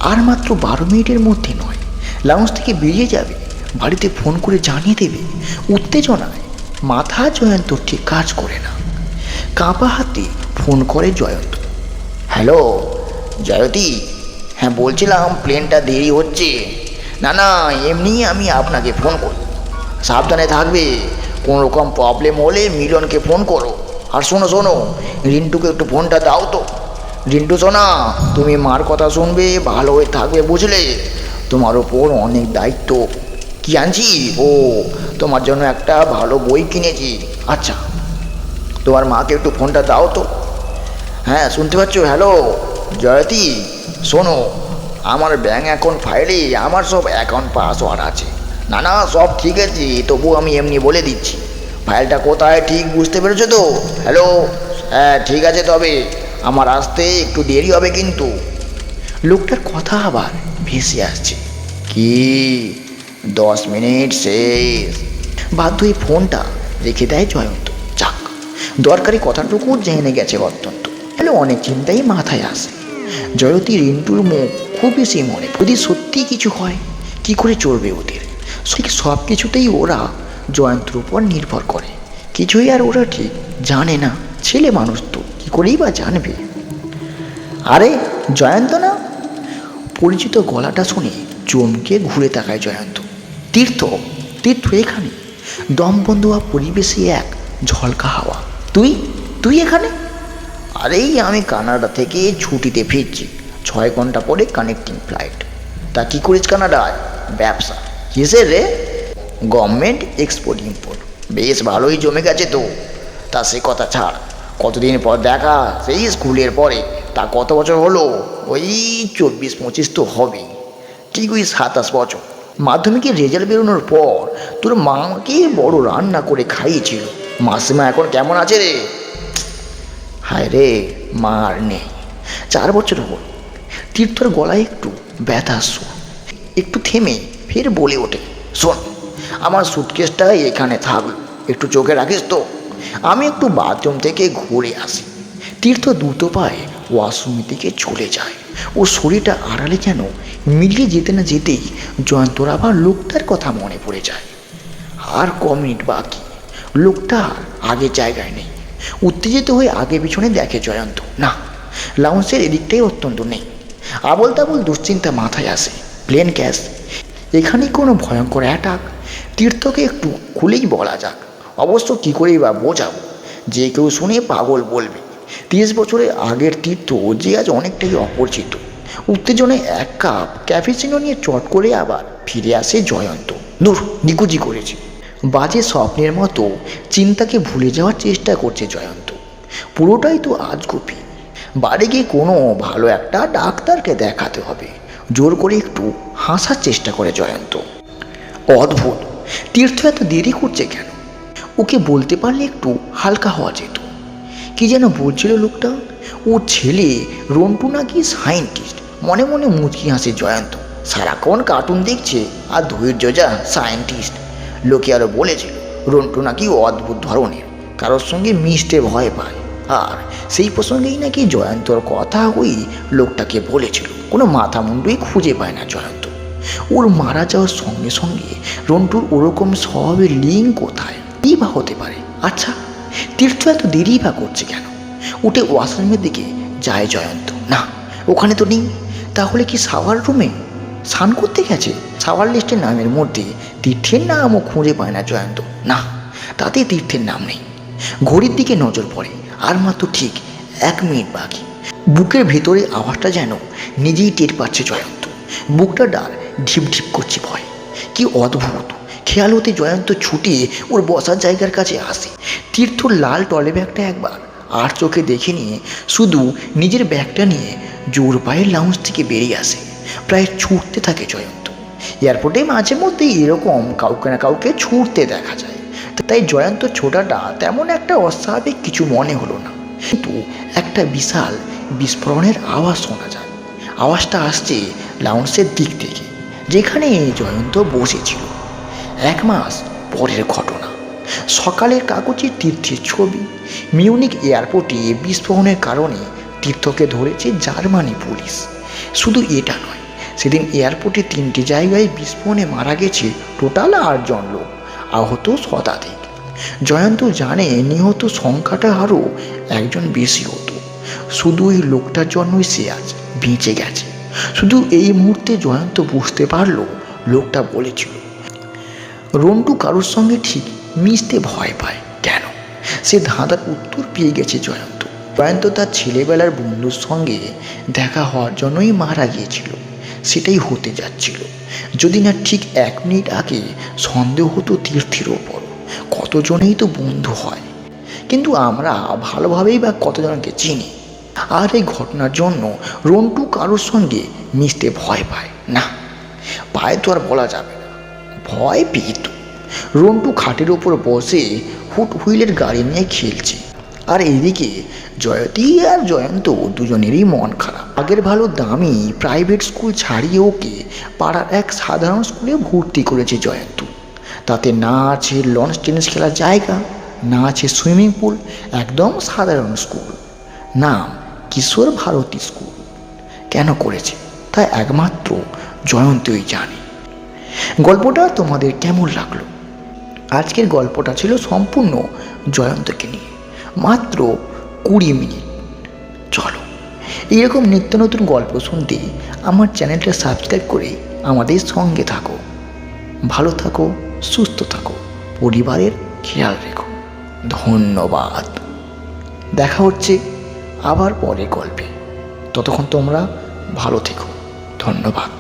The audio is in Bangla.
আর মাত্র 12 মিনিটের মধ্যে নয়, লাউঞ্জ থেকে বেরিয়ে যাবে, বাড়িতে ফোন করে জানিয়ে দেবে। উত্তেজনায় মাথা জয়ন্তর ঠিক কাজ করে না। কাঁপা হাতে ফোন করে জয়ন্ত। হ্যালো জয়তী, হ্যাঁ বলছিলাম প্লেনটা দেরি হচ্ছে। না না, এমনি আমি আপনাকে ফোন করি। সাবধানে থাকবে, কোনো রকম প্রবলেম হলে মিলনকে ফোন করো। আর শোনো শোনো, রিন্টুকে একটু ফোনটা দাও তো। রিন্টু শোনা, তুমি মার কথা শুনবে, ভালো হয়ে থাকবে, বুঝলে? তোমার ওপর অনেক দায়িত্ব। কি আনছি? ও, তোমার জন্য একটা ভালো বই কিনেছি। আচ্ছা, তোমার মাকে একটু ফোনটা দাও তো। হ্যাঁ শুনতে পাচ্ছ? হ্যালো জয়তী, শোনো, আমার ব্যাঙ্ক অ্যাকাউন্ট ফাইলে আমার সব অ্যাকাউন্ট পাসওয়ার্ড আছে। না না, সব ঠিক আছে, তবু আমি এমনি বলে দিচ্ছি। ফাইলটা কোথায় ঠিক বুঝতে পেরেছো তো? হ্যালো, হ্যাঁ ঠিক আছে, তবে আমার আসতে একটু দেরি হবে কিন্তু। লোকটার কথা আবার ভেসে আসছে। কি 10 মিনিট শেষ? বাধ্য হয়ে ফোনটা রেখে দেয় জয়ন্ত। যাক, দরকারি কথাটুকু জেনে গেছে অত্যন্ত। হ্যালো, অনেক চিন্তাই মাথায় আসে। জয়তী রিন্টুর মুখ খুব বেশি মনে। যদি সত্যি কিছু হয়, কি করে চলবে ওদের? ঠিক সব কিছুতেই ওরা জয়ন্তর উপর নির্ভর করে। কিছুই আর ওরা ঠিক জানে না। ছেলে মানুষ তো কী করেই বা জানবে? আরে জয়ন্ত না? পরিচিত গলাটা শুনে চমকে ঘুরে তাকায় জয়ন্ত। তীর্থ, তীর্থ এখানে? দম বন্ধ হওয়া পরিবেশে এক ঝলকা হাওয়া। তুই তুই এখানে? আরেই আমি কানাডা থেকে ছুটিতে ফিরছি, 6 ঘন্টা পরে কানেক্টিং ফ্লাইট। তা কী করিস কানাডায়? ব্যবসা। কিসের রে? Government export import. বেশ ভালোই জমে গেছে তো। তা সে কথা ছাড়, কতদিন পর দেখা, সেই স্কুলের পরে। তা কত বছর হলো? ওই 24-25 তো হবেই। ঠিক ওই 27 বছর। মাধ্যমিকের রেজাল্ট বেরোনোর পর তোর মাকে বড় রান্না করে খাইয়েছিল। মাসিমা এখন কেমন আছে রে? হায় রে, মা আর নেই। 4 বছর হল। তীর্থর গলায় একটু ব্যথার সুর। একটু থেমে ফের বলে ওঠে, শোন, আমার সুটকেসটা এখানে থাকলো, একটু চোখে রাখিস তো। আমি একটু বাথরুম থেকে ঘুরে আসি। তীর্থ দ্রুত পায়ে ওয়াশরুমের দিকে চলে যায়। ওর শরীরটা আড়ালে যেন মিলিয়ে যেতে না যেতেই জয়ন্তর আবার লোকটার কথা মনে পড়ে যায়। আর মিনিট বাকি, লোকটা আর আগের জায়গায় নেই। উত্তেজিত হয়ে আগে পিছনে দেখে জয়ন্ত। না, লাউন্সের এদিকটাই অত্যন্ত নেই। আবল তাবল দুশ্চিন্তা মাথায় আসে। প্লেন ক্যাশ, এখানেই কোনো ভয়ঙ্কর অ্যাটাক। তীর্থকে একটু খুলেই বলা যাক। অবশ্য কী করেই বা বোঝাবো, যে কেউ শুনে পাগল বলবে। 30 বছরের আগের তীর্থ যে আজ অনেকটাই অপরিচিত। উত্তেজনায় 1 কাপ ক্যাফেচিনো নিয়ে চট করে আবার ফিরে আসে জয়ন্ত। দূর, নিকুচি করেছে। বাজে স্বপ্নের মতো চিন্তাকে ভুলে যাওয়ার চেষ্টা করছে জয়ন্ত। পুরোটাই তো আজগুবি। বাড়ি গিয়ে কোনো ভালো একটা ডাক্তারকে দেখাতে হবে। জোর করে একটু হাসার চেষ্টা করে জয়ন্ত। অদ্ভুত, তীর্থ এত দেরি করছে কেন? ওকে বলতে পারলে একটু হালকা হওয়া যেত। কি যেন বলছিল লোকটা? ওর ছেলে রন্টু নাকি সায়েন্টিস্ট। মনে মনে মুচকি হাসে জয়ন্ত। সারাক্ষণ কার্টুন দেখছে আর ধৈর্য যা সায়েন্টিস্ট। লোকে আরও বলেছিল রন্টু নাকি অদ্ভুত ধরনের, কারোর সঙ্গে মিশতে ভয় পায়। আর সেই প্রসঙ্গেই নাকি জয়ন্তর কথা ওই লোকটাকে বলেছিল। কোনো মাথা মুন্ডুই খুঁজে পায় না জয়ন্ত। ওর মারা যাওয়ার সঙ্গে সঙ্গে রন্টুর ওরকম স্বভাবের লিঙ্ক কোথায়? কী বা হতে পারে? আচ্ছা, তীর্থ এত দেরি বা করছে কেন? উঠে ওয়াশরুমের দিকে যায় জয়ন্ত। না, ওখানে তো নেই। তাহলে কি শাওয়ার রুমে স্নান করতে গেছে? শাওয়ার লিস্টের নামের মধ্যে তীর্থের নামও খুঁজে পায় না জয়ন্ত। না, তাতে তীর্থের নাম নেই। ঘড়ির দিকে নজর পড়ে, আর মাত্র ঠিক 1 মিনিট বাকি। বুকের ভেতরে আওয়াজটা যেন নিজেই টের পাচ্ছে জয়ন্ত। বুকটা ডার ঢিপ ঢিপ করছে ভয়। কি অদ্ভুত! খেয়াল হতে জয়ন্ত ছুটে ওর বসার জায়গার কাছে আসে। তীর্থর লাল টলে ব্যাগটা একবার আর চোখে দেখে নিয়ে শুধু নিজের ব্যাগটা নিয়ে জোর পায়ে লাউঞ্জ থেকে বেরিয়ে আসে। প্রায় ছুটতে থাকে জয়ন্ত। এয়ারপোর্টে মাঝে মধ্যেই এরকম কাউকে না কাউকে ছুটতে দেখা যায়। তাই জয়ন্ত ছোটাটা তেমন একটা অস্বাভাবিক কিছু মনে হলো না। কিন্তু একটা বিশাল বিস্ফোরণের আওয়াজ শোনা যায়। আওয়াজটা আসছে লাউঞ্জের দিক থেকে, যেখানে জয়ন্ত বসেছিল। 1 মাস পরের ঘটনা। সকালের কাগজে তীর্থের ছবি। মিউনিক এয়ারপোর্টে বিস্ফোরণের কারণে তীর্থকে ধরেছে জার্মানি পুলিশ। শুধু এটা নয়, সেদিন এয়ারপোর্টে 3টে জায়গায় বিস্ফোরণে মারা গেছে টোটাল 8 জন লোক, আহত শতাধিক। জয়ন্ত জানে নিহত সংখ্যাটা আরও একজন বেশি হতো। শুধু এই লোকটার জন্যই সে আজ বেঁচে গেছে। শুধু এই মুহূর্তে জয়ন্ত বুঝতে পারলো লোকটা বলেছিল রন্টু কারোর সঙ্গে ঠিক মিশতে ভয় পায় কেন। সে ধাঁধার উত্তর পেয়ে গেছে জয়ন্ত। জয়ন্ত তার ছেলেবেলার বন্ধুর সঙ্গে দেখা হওয়ার জন্যই মারা গিয়েছিল, সেটাই হতে যাচ্ছিল যদি না ঠিক 1 মিনিট আগে সন্দেহ হতো তীর্থের ওপর। কতজনেই তো বন্ধু হয়, কিন্তু আমরা ভালোভাবেই বা কতজনকে চিনি। আর এই ঘটনার জন্য রন্টু কারোর সঙ্গে মিশতে ভয় পায় না, পায় তো আর বলা যাবে না, ভয় পেত। রন্টু খাটের ওপর বসে হুইলের গাড়ি নিয়ে খেলছে, আর এদিকে জয়তী আর জয়ন্ত দুজনেরই মন খারাপ। আগের ভালো দামি প্রাইভেট স্কুল ছাড়িয়ে ওকে পাড়ার এক সাধারণ স্কুলে ভর্তি করেছে জয়ন্ত। তাতে না আছে লন টেনিস খেলার জায়গা, না আছে সুইমিং পুল, একদম সাধারণ স্কুল। নাম কিশোর ভারতী স্কুল। কেন করেছে তা একমাত্র জয়ন্তই জানে। গল্পটা তোমাদের কেমন লাগলো? আজকের গল্পটা ছিল সম্পূর্ণ জয়ন্তকে নিয়ে, মাত্র 20 মিনিট। চলো এরকম নিত্য নতুন গল্প শুনতে আমার চ্যানেলটা সাবস্ক্রাইব করে আমাদের সঙ্গে থাকো। ভালো থাকো, সুস্থ থাকো, পরিবারের খেয়াল রেখো। ধন্যবাদ। দেখা হচ্ছে আবার পরে গল্পে। ততক্ষণ তোমরা ভালো থেকো। ধন্যবাদ।